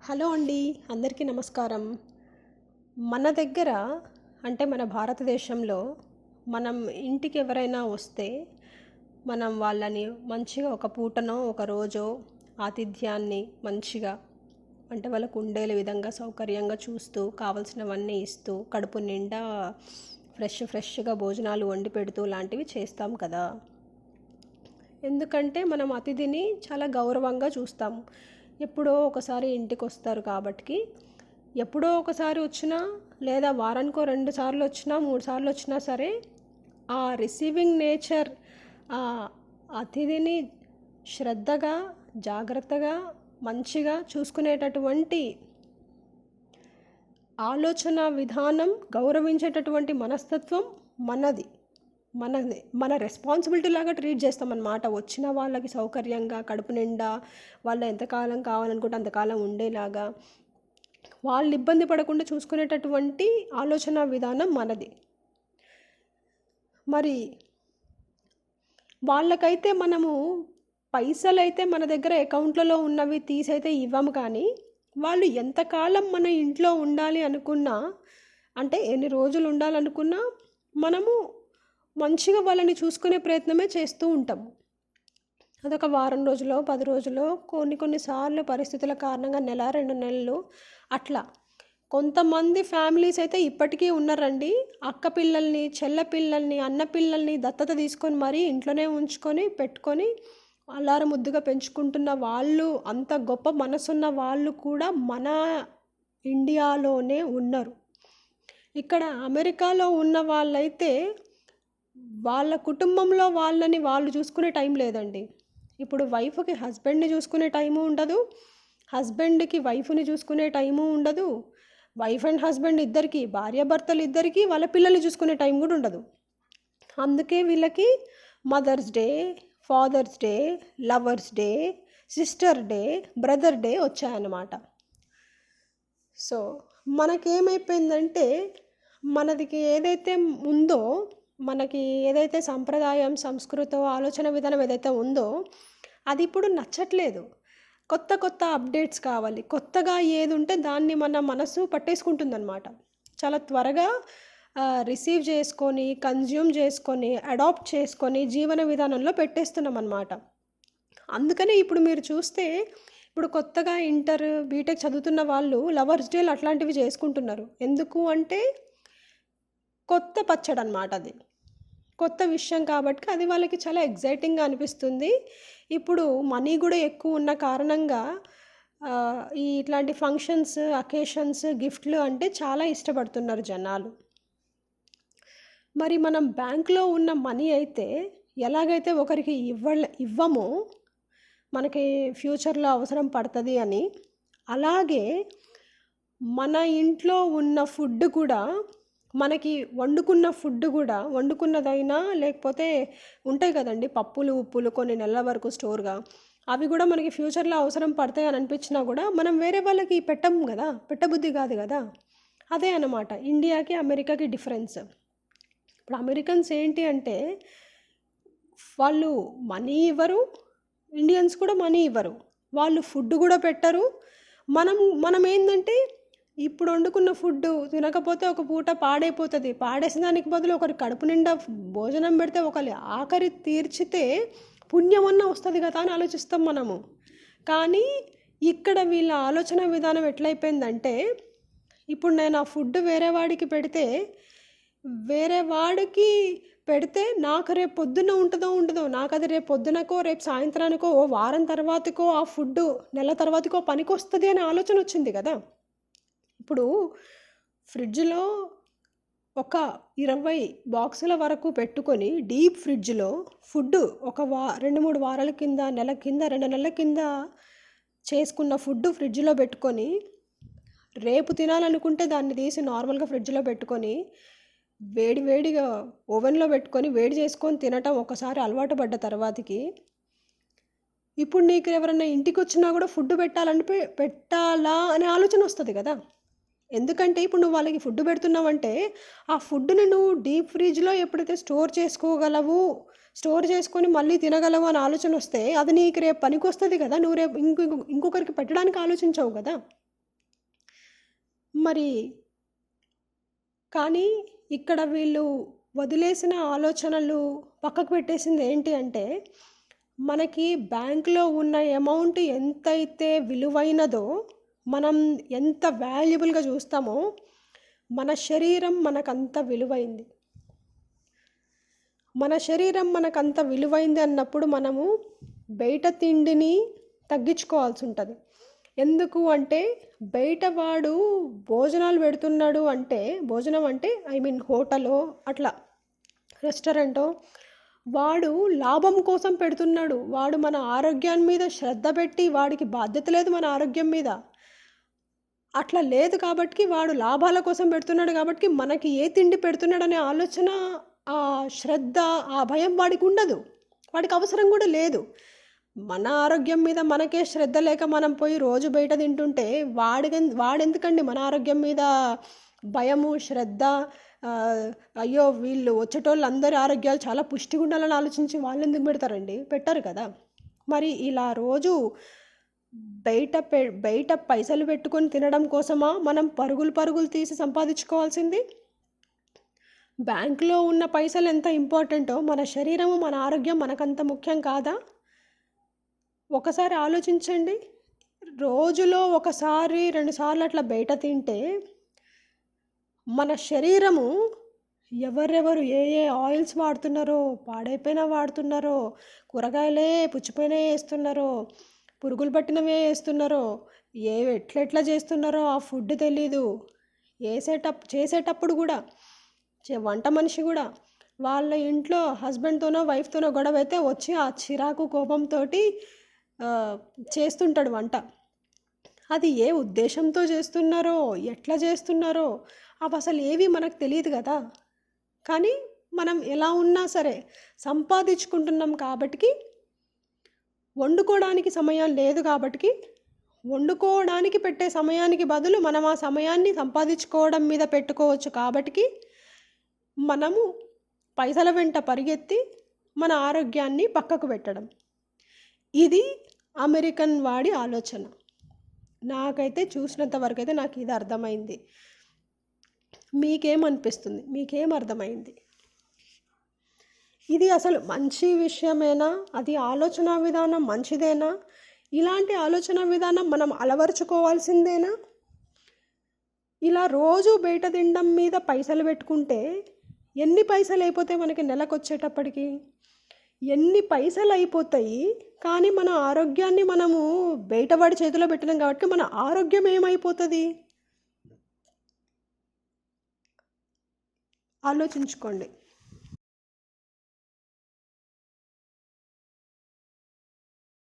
Hello అండి. అందరికీ నమస్కారం. మన దగ్గర అంటే మన భారతదేశంలో మనం ఇంటికి ఎవరైనా వస్తే మనం వాళ్ళని మంచిగా ఒక పూటనో ఒక రోజో ఆతిథ్యాన్ని మంచిగా అంటే వాళ్ళకు ఉండేల విధంగా సౌకర్యంగా చూస్తూ కావలసినవన్నీ ఇస్తూ కడుపు నిండా ఫ్రెష్గా భోజనాలు వండి పెడుతూ లాంటివి చేస్తాం కదా. ఎందుకంటే మనం అతిథిని చాలా గౌరవంగా చూస్తాము. ఎప్పుడో ఒకసారి ఇంటికి వస్తారు కాబట్టి ఎప్పుడో ఒకసారి వచ్చినా లేదా వారానికో 2 సార్లు వచ్చినా 3 సార్లు వచ్చినా సరే ఆ రిసీవింగ్ నేచర్, ఆ అతిథిని శ్రద్ధగా జాగ్రత్తగా మంచిగా చూసుకునేటటువంటి ఆలోచన విధానం, గౌరవించేటటువంటి మనస్తత్వం మనది. మన రెస్పాన్సిబిలిటీ లాగా ట్రీట్ చేస్తామన్నమాట. వచ్చిన వాళ్ళకి సౌకర్యంగా కడుపు నిండా వాళ్ళు ఎంతకాలం కావాలనుకుంటే అంతకాలం ఉండేలాగా వాళ్ళు ఇబ్బంది పడకుండా చూసుకునేటటువంటి ఆలోచన విధానం మనది. మరి వాళ్ళకైతే మనము పైసలైతే మన దగ్గర అకౌంట్లలో ఉన్నవి తీసైతే ఇవ్వము, కానీ వాళ్ళు ఎంతకాలం మన ఇంట్లో ఉండాలి అనుకున్నా, అంటే ఎన్ని రోజులు ఉండాలనుకున్నా మనము మంచిగా వాళ్ళని చూసుకునే ప్రయత్నమే చేస్తూ ఉంటాము. అదొక వారం రోజులో 10 రోజులో కొన్నిసార్లు పరిస్థితుల కారణంగా నెల 2 నెలలు అట్లా. కొంతమంది ఫ్యామిలీస్ అయితే ఇప్పటికీ ఉన్నారండి. అక్క పిల్లల్ని, చెల్ల పిల్లల్ని, అన్న పిల్లల్ని దత్తత తీసుకొని మరీ ఇంట్లోనే ఉంచుకొని పెట్టుకొని అల్లారు ముద్దుగా పెంచుకుంటున్న వాళ్ళు, అంత గొప్ప మనసున్న వాళ్ళు కూడా మన ఇండియాలోనే ఉన్నారు. ఇక్కడ అమెరికాలో ఉన్న వాళ్ళైతే వాళ్ళ కుటుంబంలో వాళ్ళని వాళ్ళు చూసుకునే టైం లేదండి. ఇప్పుడు వైఫ్కి హస్బెండ్ని చూసుకునే టైము ఉండదు, హస్బెండ్కి వైఫ్ని చూసుకునే టైము ఉండదు, వైఫ్ అండ్ హస్బెండ్ ఇద్దరికి, భార్యాభర్తలు ఇద్దరికి వాళ్ళ పిల్లల్ని చూసుకునే టైం కూడా ఉండదు. అందుకే వీళ్ళకి mother's day, father's day, lovers day, sister day, brother day వచ్చాయన్నమాట. సో మనకేమైపోయిందంటే మనదికి ఏదైతే ఉందో, మనకి ఏదైతే సంప్రదాయం, సంస్కృతో, ఆలోచన విధానం ఏదైతే ఉందో అది ఇప్పుడు నచ్చట్లేదు. కొత్త అప్డేట్స్ కావాలి. కొత్తగా ఏది ఉంటే దాన్ని మన మనసు పట్టేసుకుంటుందన్నమాట. చాలా త్వరగా రిసీవ్ చేసుకొని, కన్జ్యూమ్ చేసుకొని, అడాప్ట్ చేసుకొని జీవన విధానంలో పెట్టేస్తున్నాం అన్నమాట. అందుకనే ఇప్పుడు మీరు చూస్తే ఇప్పుడు కొత్తగా ఇంటర్, బీటెక్ చదువుతున్న వాళ్ళు లవర్స్ డేలు అట్లాంటివి చేసుకుంటున్నారు. ఎందుకు అంటే కొత్త పచ్చడి అన్నమాట. అది కొత్త విషయం కాబట్టి అది వాళ్ళకి చాలా ఎగ్జైటింగ్గా అనిపిస్తుంది. ఇప్పుడు మనీ కూడా ఎక్కువ ఉన్న కారణంగా ఇట్లాంటి ఫంక్షన్స్, అకేషన్స్, గిఫ్ట్లు అంటే చాలా ఇష్టపడుతున్నారు జనాలు. మరి మనం బ్యాంక్లో ఉన్న మనీ అయితే ఎలాగైతే ఒకరికి ఇవ్వమో మనకి ఫ్యూచర్లో అవసరం పడుతుంది అని, అలాగే మన ఇంట్లో ఉన్న ఫుడ్ కూడా, మనకి వండుకున్న ఫుడ్ కూడా, వండుకున్నదైనా లేకపోతే ఉంటాయి కదండి పప్పులు, ఉప్పులు కొన్ని నెలల వరకు స్టోర్గా, అవి కూడా మనకి ఫ్యూచర్లో అవసరం పడతాయి అని అనిపించినా కూడా మనం వేరే వాళ్ళకి పెట్టము కదా, పెట్టబుద్ధి కాదు కదా. అదే అన్నమాట ఇండియాకి అమెరికాకి డిఫరెన్స్. ఇప్పుడు అమెరికన్స్ ఏంటి అంటే వాళ్ళు మనీ ఇవ్వరు, ఇండియన్స్ కూడా మనీ ఇవ్వరు, వాళ్ళు ఫుడ్ కూడా పెట్టరు. మనం ఏంటంటే ఇప్పుడు వండుకున్న ఫుడ్ తినకపోతే ఒక పూట పాడైపోతుంది, పాడేసిన దానికి బదులు ఒకరి కడుపు నిండా భోజనం పెడితే ఒకరి ఆఖరి తీర్చితే పుణ్యమన్నా వస్తుంది కదా అని ఆలోచిస్తాం మనము. కానీ ఇక్కడ వీళ్ళ ఆలోచన విధానం ఎట్లయిపోయిందంటే, ఇప్పుడు నేను ఆ ఫుడ్ వేరే వాడికి పెడితే నాకు రేపు పొద్దున్న ఉంటుందో ఉండదో, నాకు అది రేపు పొద్దునకో రేపు సాయంత్రానికో ఓ వారం తర్వాతకో ఆ ఫుడ్ నెల తర్వాతకో పనికి వస్తుంది అనే ఆలోచన వచ్చింది కదా. ఇప్పుడు ఫ్రిడ్జ్లో ఒక 20 బాక్సుల వరకు పెట్టుకొని డీప్ ఫ్రిడ్జ్లో ఫుడ్ ఒక 2-3 వారాల కింద, నెల కింద, 2 నెలల కింద చేసుకున్న ఫుడ్ ఫ్రిడ్జ్లో పెట్టుకొని రేపు తినాలనుకుంటే దాన్ని తీసి నార్మల్గా ఫ్రిడ్జ్లో పెట్టుకొని వేడిగా ఓవెన్లో పెట్టుకొని వేడి చేసుకొని తినటం ఒకసారి అలవాటు పడ్డ తర్వాతకి, ఇప్పుడు నీకు ఎవరైనా ఇంటికి వచ్చినా కూడా ఫుడ్ పెట్టాలా అనే ఆలోచన వస్తుంది కదా. ఎందుకంటే ఇప్పుడు నువ్వు వాళ్ళకి ఫుడ్ పెడుతున్నావంటే ఆ ఫుడ్ని నువ్వు డీప్ ఫ్రిడ్జ్లో ఎప్పుడైతే స్టోర్ చేసుకోగలవు, స్టోర్ చేసుకొని మళ్ళీ తినగలవు అని ఆలోచన వస్తే అది నీకు రేపు పనికి వస్తుంది కదా. నువ్వు రేపు ఇంకొకరికి పెట్టడానికి ఆలోచించవు కదా. మరి కానీ ఇక్కడ వీళ్ళు వదిలేసిన ఆలోచనలు పక్కకు పెట్టేసింది ఏంటి అంటే, మనకి బ్యాంక్లో ఉన్న అమౌంట్ ఎంతైతే విలువైనదో, మనం ఎంత వాల్యుబుల్గా చూస్తామో, మన శరీరం మనకంత విలువైంది. మన శరీరం మనకంత విలువైంది అన్నప్పుడు మనము బయట తిండిని తగ్గించుకోవాల్సి ఉంటుంది. ఎందుకు అంటే, బయట వాడు భోజనాలు పెడుతున్నాడు అంటే, భోజనం అంటే ఐ మీన్ హోటలో అట్లా రెస్టారెంటో, వాడు లాభం కోసం పెడుతున్నాడు. వాడు మన ఆరోగ్యాన్ని మీద శ్రద్ధ పెట్టి, వాడికి బాధ్యత లేదు మన ఆరోగ్యం మీద. అట్లా లేదు కాబట్టి వాడు లాభాల కోసం పెడుతున్నాడు కాబట్టి మనకి ఏ తిండి పెడుతున్నాడనే ఆలోచన, ఆ శ్రద్ధ, ఆ భయం వాడికి ఉండదు. వాడికి అవసరం కూడా లేదు. మన ఆరోగ్యం మీద మనకే శ్రద్ధ లేక మనం పోయి రోజు బయట తింటుంటే వాడెందుకండి మన ఆరోగ్యం మీద భయము, శ్రద్ధ, అయ్యో వీళ్ళు వచ్చేటోళ్ళు అందరి ఆరోగ్యాలు చాలా పుష్టిగా ఉండాలని ఆలోచించి వాళ్ళు ఎందుకు పెడతారండి? పెట్టరు కదా. మరి ఇలా రోజు బయట పైసలు పెట్టుకొని తినడం కోసమా మనం పరుగులు తీసి సంపాదించుకోవాల్సింది? బ్యాంకులో ఉన్న పైసలు ఎంత ఇంపార్టెంటో మన శరీరము, మన ఆరోగ్యం మనకంత ముఖ్యం కాదా? ఒకసారి ఆలోచించండి. రోజులో ఒకసారి 2 సార్లు అట్లా బయట తింటే మన శరీరము ఎవరెవరు ఏ ఆయిల్స్ వాడుతున్నారో, పాడైపోయినా వాడుతున్నారో, కూరగాయలే పుచ్చిపోయినా వేస్తున్నారో, పురుగులు పట్టినవే వేస్తున్నారో, ఎట్లెట్లా చేస్తున్నారో ఆ ఫుడ్ తెలీదు. చేసేటప్పుడు కూడా వంట మనిషి కూడా వాళ్ళ ఇంట్లో హస్బెండ్తోనో వైఫ్తోనో గొడవ అయితే వచ్చి ఆ చిరాకు కోపంతో చేస్తుంటాడు వంట. అది ఏ ఉద్దేశంతో చేస్తున్నారో, ఎట్లా చేస్తున్నారో అవి అసలు ఏవి మనకు తెలియదు కదా. కానీ మనం ఎలా ఉన్నా సరే సంపాదించుకుంటున్నాం కాబట్టి, వండుకోవడానికి సమయం లేదు కాబట్టి, వండుకోవడానికి పెట్టే సమయానికి బదులు మనం ఆ సమయాన్ని సంపాదించుకోవడం మీద పెట్టుకోవచ్చు కాబట్టి, మనము పైసల వెంట పరిగెత్తి మన ఆరోగ్యాన్ని పక్కకు పెట్టడం. ఇది అమెరికన్ వాడి ఆలోచన. నాకైతే చూసినంత వరకు అయితే నాకు ఇది అర్థమైంది. మీకేమనిపిస్తుంది? మీకేం అర్థమైంది? ఇది అసలు మంచి విషయమేనా? అది ఆలోచన విధానం మంచిదేనా? ఇలాంటి ఆలోచన విధానం మనం అలవర్చుకోవాల్సిందేనా? ఇలా రోజు బయట తినడం మీద పైసలు పెట్టుకుంటే ఎన్ని పైసలు అయిపోతాయి మనకి నెలకొచ్చేటప్పటికి? ఎన్ని పైసలు అయిపోతాయి, కానీ మన ఆరోగ్యాన్ని మనము బయటవాడి చేతిలో పెట్టినాం కాబట్టి మన ఆరోగ్యం ఏమైపోతుంది? ఆలోచించుకోండి.